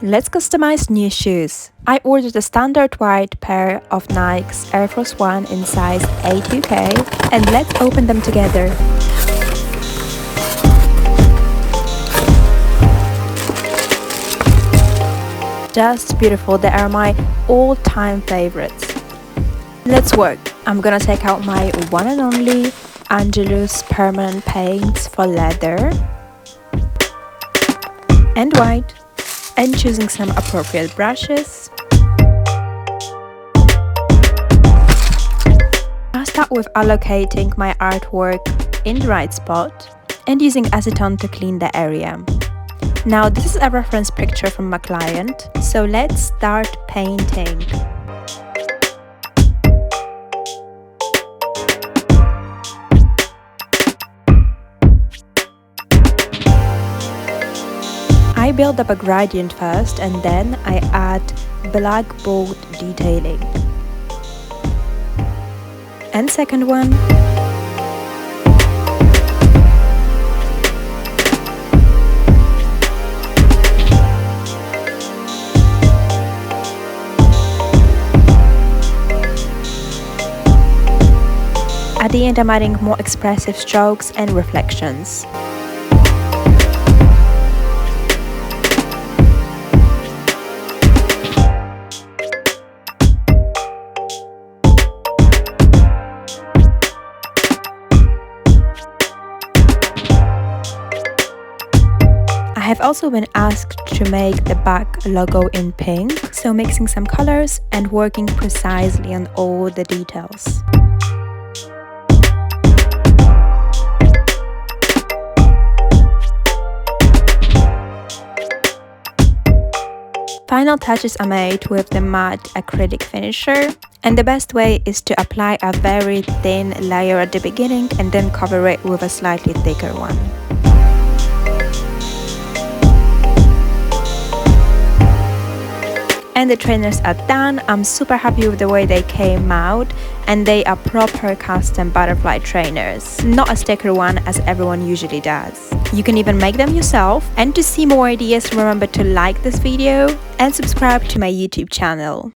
Let's customize new shoes. I ordered a standard white pair of Nike's Air Force 1 in size A2K, and let's open them together. Just beautiful, they are my all-time favorites. Let's work. I'm gonna take out my one and only Angelus permanent paints for leather and white, and choosing some appropriate brushes. I'll start with allocating my artwork in the right spot and using acetone to clean the area. Now this is a reference picture from my client, so let's start painting. I build up a gradient first and then I add black bold detailing. And second one. At the end I'm adding more expressive strokes and reflections. I have also been asked to make the back logo in pink, so mixing some colors and working precisely on all the details. Final touches are made with the matte acrylic finisher, and the best way is to apply a very thin layer at the beginning and then cover it with a slightly thicker one. And the trainers are done. I'm super happy with the way they came out, and they are proper custom butterfly trainers, not a sticker one as everyone usually does. You can even make them yourself, and to see more ideas remember to like this video and subscribe to my YouTube channel.